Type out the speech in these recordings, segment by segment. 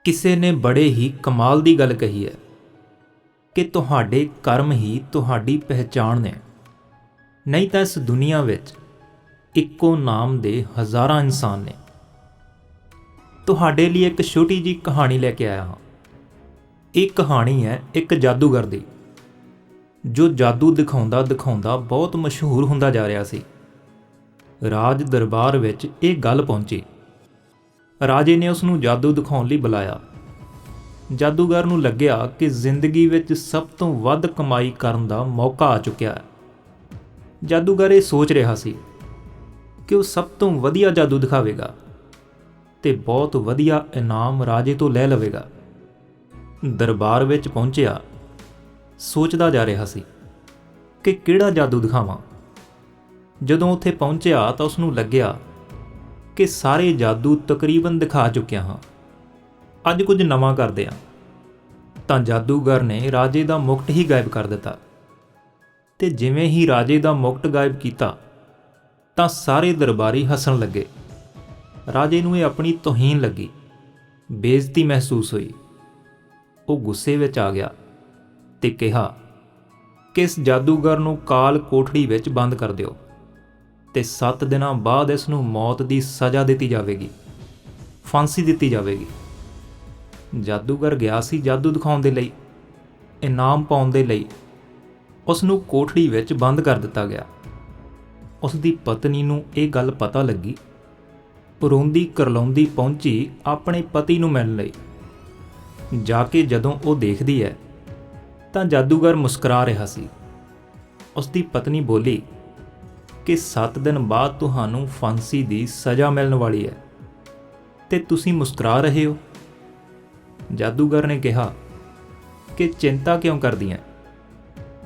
ਕਿਸੇ ਨੇ ਬੜੇ ਹੀ ਕਮਾਲ ਦੀ ਗੱਲ ਕਹੀ ਹੈ ਕਿ ਤੁਹਾਡੇ ਕਰਮ ਹੀ ਤੁਹਾਡੀ ਪਹਿਚਾਣ ਨੇ। ਨਹੀਂ ਤਾਂ ਇਸ ਦੁਨੀਆ ਵਿੱਚ ਇੱਕੋ ਨਾਮ ਦੇ ਹਜ਼ਾਰਾਂ ਇਨਸਾਨ ਨੇ। ਤੁਹਾਡੇ ਲਈ ਇੱਕ ਛੋਟੀ ਜਿਹੀ ਕਹਾਣੀ ਲੈ ਕੇ ਆਇਆ ਹਾਂ। ਇਹ ਕਹਾਣੀ ਹੈ ਇੱਕ ਜਾਦੂਗਰ ਦੀ, ਜੋ ਜਾਦੂ ਦਿਖਾਉਂਦਾ ਦਿਖਾਉਂਦਾ ਬਹੁਤ ਮਸ਼ਹੂਰ ਹੁੰਦਾ ਜਾ ਰਿਹਾ ਸੀ। ਰਾਜ ਦਰਬਾਰ ਵਿੱਚ ਇਹ ਗੱਲ ਪਹੁੰਚੀ। ਰਾਜੇ ਨੇ ਉਸ ਨੂੰ ਜਾਦੂ ਦਿਖਾਉਣ ਲਈ ਬੁਲਾਇਆ। ਜਾਦੂਗਰ ਨੂੰ ਲੱਗਿਆ ਕਿ ਜ਼ਿੰਦਗੀ ਵਿੱਚ ਸਭ ਤੋਂ ਵੱਧ ਕਮਾਈ ਕਰਨ ਦਾ ਮੌਕਾ ਆ ਚੁੱਕਿਆ ਹੈ। ਜਾਦੂਗਰ ਇਹ ਸੋਚ ਰਿਹਾ ਸੀ ਕਿ ਉਹ ਸਭ ਤੋਂ ਵਧੀਆ ਜਾਦੂ ਦਿਖਾਵੇਗਾ ਤੇ ਬਹੁਤ ਵਧੀਆ ਇਨਾਮ ਰਾਜੇ ਤੋਂ ਲੈ ਲਵੇਗਾ। ਦਰਬਾਰ ਵਿੱਚ ਪਹੁੰਚਿਆ, ਸੋਚਦਾ ਜਾ ਰਿਹਾ ਸੀ ਕਿ ਕਿਹੜਾ ਜਾਦੂ ਦਿਖਾਵਾਂ। ਜਦੋਂ ਉੱਥੇ ਪਹੁੰਚਿਆ ਤਾਂ ਉਸ ਨੂੰ ਲੱਗਿਆ ਕਿ ਸਾਰੇ ਜਾਦੂ ਤਕਰੀਬਨ ਦਿਖਾ ਚੁੱਕਿਆ ਹਾਂ, ਅੱਜ ਕੁਝ ਨਵਾਂ ਕਰਦੇ ਹਾਂ। ਤਾਂ ਜਾਦੂਗਰ ਨੇ ਰਾਜੇ ਦਾ ਮੁਕਟ ਹੀ ਗਾਇਬ ਕਰ ਦਿੱਤਾ ਤੇ ਜਿਵੇਂ ਹੀ ਰਾਜੇ ਦਾ ਮੁਕਟ ਗਾਇਬ ਕੀਤਾ ਤਾਂ ਸਾਰੇ ਦਰਬਾਰੀ ਹੱਸਣ ਲੱਗੇ। ਰਾਜੇ ਨੂੰ ਇਹ ਆਪਣੀ ਤੋਹੀਨ ਲੱਗੀ, ਬੇਇੱਜ਼ਤੀ ਮਹਿਸੂਸ ਹੋਈ। ਉਹ ਗੁੱਸੇ ਵਿੱਚ ਆ ਗਿਆ ਤੇ ਕਿਹਾ ਕਿ ਇਸ ਜਾਦੂਗਰ ਨੂੰ ਕਾਲ ਕੋਠੜੀ ਵਿੱਚ ਬੰਦ ਕਰ ਦਿਓ ਤੇ 7 ਦਿਨਾਂ ਬਾਅਦ ਇਸ ਨੂੰ ਮੌਤ ਦੀ ਸਜ਼ਾ ਦਿੱਤੀ ਜਾਵੇਗੀ, ਫਾਂਸੀ ਦਿੱਤੀ ਜਾਵੇਗੀ। ਜਾਦੂਗਰ ਗਿਆ ਸੀ ਜਾਦੂ ਦਿਖਾਉਣ ਦੇ ਲਈ, ਇਨਾਮ ਪਾਉਣ ਦੇ ਲਈ। ਉਸ ਨੂੰ ਕੋਠੜੀ ਵਿੱਚ ਬੰਦ ਕਰ ਦਿੱਤਾ ਗਿਆ। ਉਸ ਦੀ ਪਤਨੀ ਨੂੰ ਇਹ ਗੱਲ ਪਤਾ ਲੱਗੀ। ਰੋਂਦੀ ਕਰਲਾਉਂਦੀ ਪਹੁੰਚੀ ਆਪਣੇ ਪਤੀ ਨੂੰ ਮਿਲਣ ਲਈ। ਜਾ ਕੇ ਜਦੋਂ ਉਹ ਦੇਖਦੀ ਹੈ ਤਾਂ ਜਾਦੂਗਰ ਮੁਸਕਰਾ ਰਿਹਾ ਸੀ। ਉਸ ਦੀ ਪਤਨੀ ਬੋਲੀ ਕਿ 7 ਦਿਨ ਬਾਅਦ ਤੁਹਾਨੂੰ ਫਾਂਸੀ ਦੀ ਸਜ਼ਾ ਮਿਲਣ ਵਾਲੀ ਹੈ ਤੇ ਤੁਸੀਂ ਮੁਸਕਰਾ ਰਹੇ ਹੋ। ਜਾਦੂਗਰ ਨੇ ਕਿਹਾ ਕਿ ਚਿੰਤਾ ਕਿਉਂ ਕਰਦੀ ਹੈ,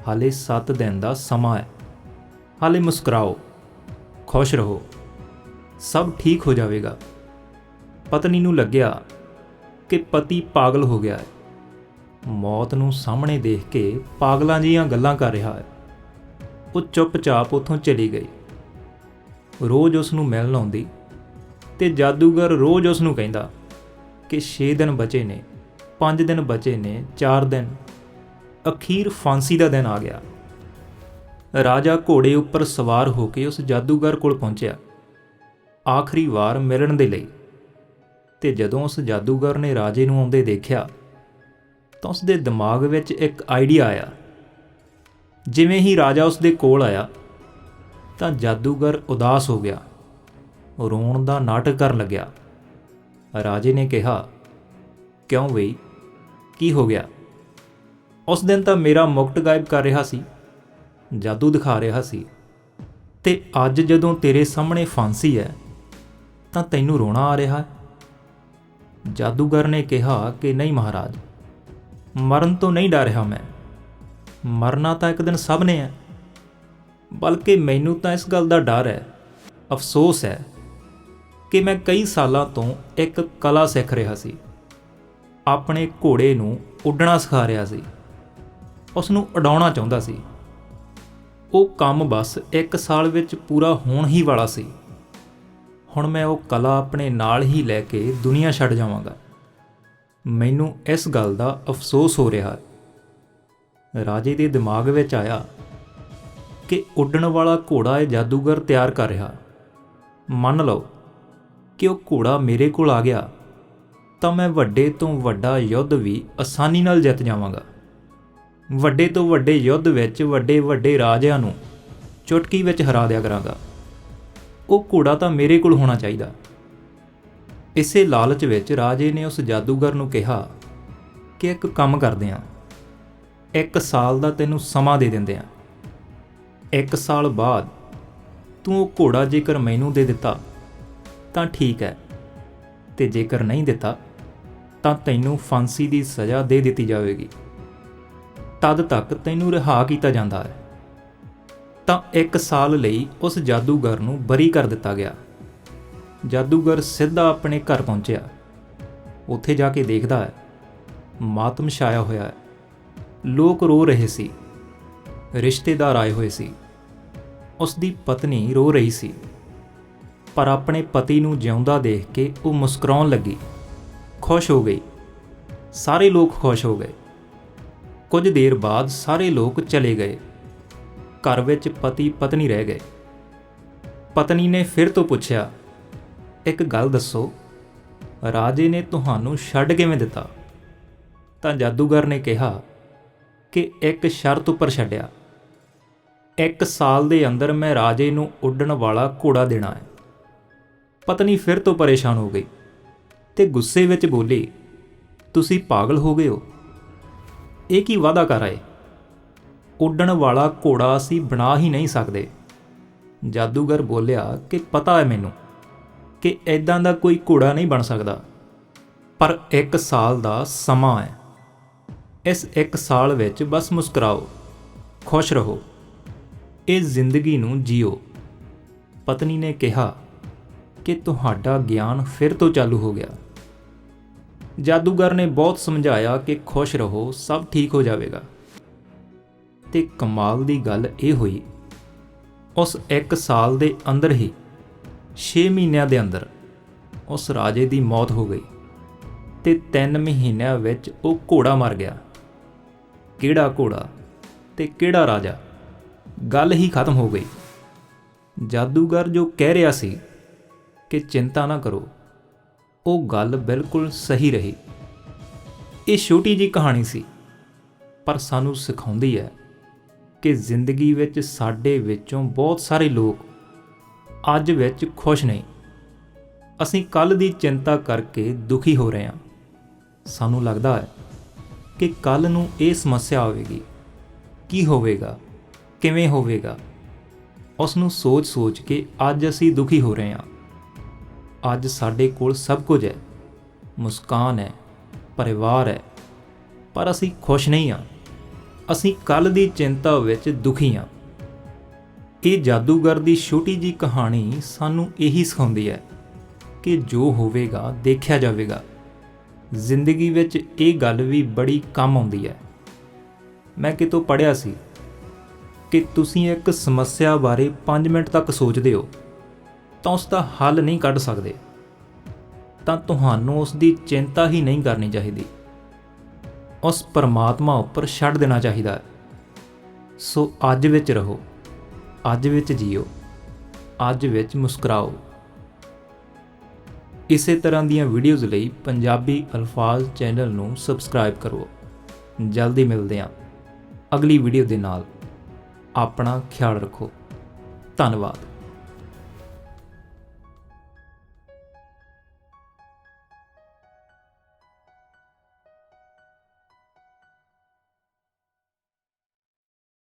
ਹਾਲੇ 7 ਦਿਨ ਦਾ ਸਮਾਂ ਹੈ। ਹਾਲੇ ਮੁਸਕਰਾਓ, ਖੁਸ਼ ਰਹੋ, ਸਭ ਠੀਕ ਹੋ ਜਾਵੇਗਾ। ਪਤਨੀ ਨੂੰ ਲੱਗਿਆ ਕਿ ਪਤੀ ਪਾਗਲ ਹੋ ਗਿਆ ਹੈ, ਮੌਤ ਨੂੰ ਸਾਹਮਣੇ ਦੇਖ ਕੇ ਪਾਗਲਾਂ ਜਿਹੀਆਂ ਗੱਲਾਂ ਕਰ ਰਿਹਾ ਹੈ। ਉਹ ਚੁੱਪਚਾਪ ਉੱਥੋਂ ਚਲੀ ਗਈ। ਰੋਜ਼ ਉਸ ਨੂੰ ਮਿਲਣ ਆਉਂਦੀ ਤੇ ਜਾਦੂਗਰ ਰੋਜ਼ ਉਸ ਨੂੰ ਕਹਿੰਦਾ ਕਿ 6 ਦਿਨ ਬਚੇ ਨੇ, 5 ਦਿਨ ਬਚੇ ਨੇ, 4 ਦਿਨ। ਅਖੀਰ ਫਾਂਸੀ ਦਾ ਦਿਨ ਆ ਗਿਆ। ਰਾਜਾ ਘੋੜੇ ਉੱਪਰ ਸਵਾਰ ਹੋ ਕੇ ਉਸ ਜਾਦੂਗਰ ਕੋਲ ਪਹੁੰਚਿਆ, ਆਖਰੀ ਵਾਰ ਮਿਲਣ ਦੇ ਲਈ। ਤੇ ਜਦੋਂ ਉਸ ਜਾਦੂਗਰ ਨੇ ਰਾਜੇ ਨੂੰ ਆਉਂਦੇ ਦੇਖਿਆ ਤਾਂ ਉਸ ਦੇ ਦਿਮਾਗ ਵਿੱਚ ਇੱਕ ਆਈਡੀਆ ਆਇਆ। ਜਿਵੇਂ ਹੀ ਰਾਜਾ ਉਸ ਦੇ ਕੋਲ ਆਇਆ ਤਾਂ ਜਾਦੂਗਰ ਉਦਾਸ ਹੋ ਗਿਆ, ਰੋਣ ਦਾ ਨਾਟਕ ਕਰਨ ਲੱਗਿਆ। ਰਾਜੇ ਨੇ ਕਿਹਾ, ਕਿਉਂ ਬਈ, ਕੀ ਹੋ ਗਿਆ? ਉਸ ਦਿਨ ਤਾਂ ਮੇਰਾ ਮੁਕਟ ਗਾਇਬ ਕਰ ਰਿਹਾ ਸੀ, ਜਾਦੂ ਦਿਖਾ ਰਿਹਾ ਸੀ, ਤੇ ਅੱਜ ਜਦੋਂ ਤੇਰੇ ਸਾਹਮਣੇ ਫਾਂਸੀ ਹੈ ਤਾਂ ਤੈਨੂੰ ਰੋਣਾ ਆ ਰਿਹਾ ਹੈ। ਜਾਦੂਗਰ ਨੇ ਕਿਹਾ ਕਿ ਨਹੀਂ ਮਹਾਰਾਜ, ਮਰਨ ਤੋਂ ਨਹੀਂ ਡਰ ਰਿਹਾ ਮੈਂ। ਮਰਨਾ ਤਾਂ ਇੱਕ ਦਿਨ ਸਭ ਨੇ ਹੈ, ਬਲਕਿ ਮੈਨੂੰ ਤਾਂ ਇਸ ਗੱਲ ਦਾ ਡਰ ਹੈ, ਅਫਸੋਸ ਹੈ ਕਿ ਮੈਂ ਕਈ ਸਾਲਾਂ ਤੋਂ ਇੱਕ ਕਲਾ ਸਿੱਖ ਰਿਹਾ ਸੀ। ਆਪਣੇ ਘੋੜੇ ਨੂੰ ਉੱਡਣਾ ਸਿਖਾ ਰਿਹਾ ਸੀ, ਉਸ ਨੂੰ ਉਡਾਉਣਾ ਚਾਹੁੰਦਾ ਸੀ। ਉਹ ਕੰਮ ਬਸ 1 ਸਾਲ ਵਿੱਚ ਪੂਰਾ ਹੋਣ ਹੀ ਵਾਲਾ ਸੀ। ਹੁਣ ਮੈਂ ਉਹ ਕਲਾ ਆਪਣੇ ਨਾਲ ਹੀ ਲੈ ਕੇ ਦੁਨੀਆ ਛੱਡ ਜਾਵਾਂਗਾ। ਮੈਨੂੰ ਇਸ ਗੱਲ ਦਾ ਅਫਸੋਸ ਹੋ ਰਿਹਾ ਹੈ। ਰਾਜੇ ਦੇ ਦਿਮਾਗ ਵਿੱਚ ਆਇਆ ਕਿ ਉੱਡਣ ਵਾਲਾ ਘੋੜਾ ਇਹ ਜਾਦੂਗਰ ਤਿਆਰ ਕਰ ਰਿਹਾ। ਮੰਨ ਲਓ ਕਿ ਉਹ ਘੋੜਾ ਮੇਰੇ ਕੋਲ ਆ ਗਿਆ ਤਾਂ ਮੈਂ ਵੱਡੇ ਤੋਂ ਵੱਡਾ ਯੁੱਧ ਵੀ ਆਸਾਨੀ ਨਾਲ ਜਿੱਤ ਜਾਵਾਂਗਾ। ਵੱਡੇ ਤੋਂ ਵੱਡੇ ਯੁੱਧ ਵਿੱਚ ਵੱਡੇ ਵੱਡੇ ਰਾਜਿਆਂ ਨੂੰ ਚੁਟਕੀ ਵਿੱਚ ਹਰਾ ਦਿਆ ਕਰਾਂਗਾ। ਉਹ ਘੋੜਾ ਤਾਂ ਮੇਰੇ ਕੋਲ ਹੋਣਾ ਚਾਹੀਦਾ। ਇਸੇ ਲਾਲਚ ਵਿੱਚ ਰਾਜੇ ਨੇ ਉਸ ਜਾਦੂਗਰ ਨੂੰ ਕਿਹਾ ਕਿ ਇੱਕ ਕੰਮ ਕਰਦੇ ਹਾਂ, 1 ਸਾਲ ਦਾ ਤੈਨੂੰ ਸਮਾਂ ਦੇ ਦਿੰਦੇ ਹਾਂ। 1 ਸਾਲ ਬਾਅਦ ਤੂੰ ਉਹ ਘੋੜਾ ਜੇਕਰ ਮੈਨੂੰ ਦੇ ਦਿੱਤਾ ਤਾਂ ਠੀਕ ਹੈ, ਤੇ ਜੇਕਰ ਨਹੀਂ ਦਿੱਤਾ ਤਾਂ ਤੈਨੂੰ ਫਾਂਸੀ ਦੀ ਸਜ਼ਾ ਦੇ ਦਿੱਤੀ ਜਾਵੇਗੀ। ਤਦ ਤੱਕ ਤੈਨੂੰ ਰਿਹਾ ਕੀਤਾ ਜਾਂਦਾ ਹੈ। ਤਾਂ 1 ਸਾਲ ਲਈ ਉਸ ਜਾਦੂਗਰ ਨੂੰ ਬਰੀ ਕਰ ਦਿੱਤਾ ਗਿਆ। ਜਾਦੂਗਰ ਸਿੱਧਾ ਆਪਣੇ ਘਰ ਪਹੁੰਚਿਆ। ਉੱਥੇ ਜਾ ਕੇ ਦੇਖਦਾ ਹੈ ਮਾਤਮ ਛਾਇਆ ਹੋਇਆ ਹੈ। ਲੋਕ ਰੋ ਰਹੇ ਸੀ, ਰਿਸ਼ਤੇਦਾਰ ਆਏ ਹੋਏ ਸੀ। ਉਸ ਦੀ ਪਤਨੀ ਰੋ ਰਹੀ ਸੀ, ਪਰ ਆਪਣੇ ਪਤੀ ਨੂੰ ਜਿਉਂਦਾ ਦੇਖ ਕੇ ਉਹ ਮੁਸਕਰਾਉਣ ਲੱਗੀ, ਖੁਸ਼ ਹੋ ਗਈ ਸਾਰੇ ਲੋਕ ਖੁਸ਼ ਹੋ ਗਏ। ਕੁਝ ਦੇਰ ਬਾਅਦ ਸਾਰੇ ਲੋਕ ਚਲੇ ਗਏ। ਘਰ ਵਿੱਚ ਪਤੀ ਪਤਨੀ ਰਹਿ ਗਏ। ਪਤਨੀ ਨੇ ਫਿਰ ਤੋਂ ਪੁੱਛਿਆ, ਇੱਕ ਗੱਲ ਦੱਸੋ, ਰਾਜੇ ਨੇ ਤੁਹਾਨੂੰ ਛੱਡ ਕਿਵੇਂ ਦਿੱਤਾ? ਤਾਂ ਜਾਦੂਗਰ ਨੇ ਕਿਹਾ ਕਿ ਇੱਕ ਸ਼ਰਤ ਉੱਪਰ ਛੱਡਿਆ। 1 ਸਾਲ ਦੇ ਅੰਦਰ ਮੈਂ ਰਾਜੇ ਨੂੰ ਉੱਡਣ ਵਾਲਾ ਘੋੜਾ ਦੇਣਾ ਹੈ। ਪਤਨੀ ਫਿਰ ਤੋਂ ਪਰੇਸ਼ਾਨ ਹੋ ਗਈ ਤੇ ਗੁੱਸੇ ਵਿੱਚ ਬੋਲੀ, ਤੁਸੀਂ ਪਾਗਲ ਹੋ ਗਏ ਹੋ? ਇਹ ਕੀ ਵਾਅਦਾ ਕਰ ਆਏ? ਉੱਡਣ ਵਾਲਾ ਘੋੜਾ ਅਸੀਂ ਬਣਾ ਹੀ ਨਹੀਂ ਸਕਦੇ। ਜਾਦੂਗਰ ਬੋਲਿਆ ਕਿ ਪਤਾ ਹੈ ਮੈਨੂੰ ਕਿ ਇੱਦਾਂ ਦਾ ਕੋਈ ਘੋੜਾ ਨਹੀਂ ਬਣ ਸਕਦਾ, ਪਰ 1 ਸਾਲ ਦਾ ਸਮਾਂ ਹੈ। ਇਸ 1 ਸਾਲ ਵਿੱਚ ਬਸ ਮੁਸਕਰਾਓ, ਖੁਸ਼ ਰਹੋ, ਇਹ ਜ਼ਿੰਦਗੀ ਨੂੰ ਜੀਓ। ਪਤਨੀ ਨੇ ਕਿਹਾ ਕਿ ਤੁਹਾਡਾ ਗਿਆਨ ਫਿਰ ਤੋਂ ਚਾਲੂ ਹੋ ਗਿਆ। ਜਾਦੂਗਰ ਨੇ ਬਹੁਤ ਸਮਝਾਇਆ ਕਿ ਖੁਸ਼ ਰਹੋ, ਸਭ ਠੀਕ ਹੋ ਜਾਵੇਗਾ। ਤੇ ਕਮਾਲ ਦੀ ਗੱਲ ਇਹ ਹੋਈ, ਉਸ 1 ਸਾਲ ਦੇ ਅੰਦਰ ਹੀ 6 ਮਹੀਨਿਆਂ ਦੇ ਅੰਦਰ ਉਸ ਰਾਜੇ ਦੀ ਮੌਤ ਹੋ ਗਈ ਤੇ 3 ਮਹੀਨਿਆਂ ਵਿੱਚ ਉਹ ਘੋੜਾ ਮਰ ਗਿਆ। ਕਿਹੜਾ ਘੋੜਾ ਤੇ ਕਿਹੜਾ ਰਾਜਾ, ਗੱਲ ਹੀ ਖਤਮ ਹੋ ਗਈ। ਜਾਦੂਗਰ ਜੋ ਕਹਿ ਰਿਹਾ ਸੀ ਕਿ ਚਿੰਤਾ ਨਾ ਕਰੋ, ਉਹ ਗੱਲ ਬਿਲਕੁਲ ਸਹੀ ਰਹੀ। ਇਹ ਛੋਟੀ ਜਿਹੀ ਕਹਾਣੀ ਸੀ, ਪਰ ਸਾਨੂੰ ਸਿਖਾਉਂਦੀ ਹੈ ਕਿ ਜ਼ਿੰਦਗੀ ਵਿੱਚ ਸਾਡੇ ਵਿੱਚੋਂ ਬਹੁਤ ਸਾਰੇ ਲੋਕ ਅੱਜ ਵਿੱਚ ਖੁਸ਼ ਨਹੀਂ। ਅਸੀਂ ਕੱਲ੍ਹ ਦੀ ਚਿੰਤਾ ਕਰਕੇ ਦੁਖੀ ਹੋ ਰਹੇ ਹਾਂ। ਸਾਨੂੰ ਲੱਗਦਾ ਹੈ ਕਿ ਕੱਲ੍ਹ ਨੂੰ ਇਹ ਸਮੱਸਿਆ ਆਵੇਗੀ, ਕੀ ਹੋਵੇਗਾ, ਕਿਵੇਂ ਹੋਵੇਗਾ। ਉਸ ਨੂੰ ਸੋਚ ਕੇ ਅੱਜ ਅਸੀਂ ਦੁਖੀ ਹੋ ਰਹੇ ਹਾਂ। ਅੱਜ ਸਾਡੇ ਕੋਲ ਸਭ ਕੁਝ ਹੈ, ਮੁਸਕਾਨ ਹੈ, ਪਰਿਵਾਰ ਹੈ, ਪਰ ਅਸੀਂ ਖੁਸ਼ ਨਹੀਂ ਹਾਂ। ਅਸੀਂ ਕੱਲ੍ਹ ਦੀ ਚਿੰਤਾ ਵਿੱਚ ਦੁਖੀ ਹਾਂ। ਇਹ ਜਾਦੂਗਰ ਦੀ ਛੋਟੀ ਜਿਹੀ ਕਹਾਣੀ ਸਾਨੂੰ ਇਹੀ ਸਿਖਾਉਂਦੀ ਹੈ ਕਿ ਜੋ ਹੋਵੇਗਾ ਦੇਖਿਆ ਜਾਵੇਗਾ। ਜ਼ਿੰਦਗੀ ਵਿੱਚ ਇਹ ਗੱਲ ਵੀ ਬੜੀ ਕੰਮ ਆਉਂਦੀ ਹੈ। ਮੈਂ ਕਿਤੋਂ ਪੜ੍ਹਿਆ ਸੀ ਕਿ ਤੁਸੀਂ ਇੱਕ ਸਮੱਸਿਆ ਬਾਰੇ 5 ਮਿੰਟ ਤੱਕ ਸੋਚਦੇ ਹੋ ਤਾਂ ਉਸ ਦਾ ਹੱਲ ਨਹੀਂ ਕੱਢ ਸਕਦੇ, ਤਾਂ ਤੁਹਾਨੂੰ ਉਸ ਦੀ ਚਿੰਤਾ ਹੀ ਨਹੀਂ ਕਰਨੀ ਚਾਹੀਦੀ। ਉਸ ਪਰਮਾਤਮਾ ਉੱਪਰ ਛੱਡ ਦੇਣਾ ਚਾਹੀਦਾ ਹੈ। ਸੋ ਅੱਜ ਵਿੱਚ ਰਹੋ, ਅੱਜ ਵਿੱਚ ਜੀਓ, ਅੱਜ ਵਿੱਚ ਮੁਸਕਰਾਓ। ਇਸੇ ਤਰ੍ਹਾਂ ਦੀਆਂ ਵੀਡੀਓਜ਼ ਲਈ ਪੰਜਾਬੀ ਅਲਫਾਜ਼ ਚੈਨਲ ਨੂੰ ਸਬਸਕ੍ਰਾਈਬ ਕਰੋ। ਜਲਦੀ ਮਿਲਦੇ ਹਾਂ ਅਗਲੀ ਵੀਡੀਓ ਦੇ ਨਾਲ। ਆਪਣਾ ਖਿਆਲ ਰੱਖੋ। ਧੰਨਵਾਦ।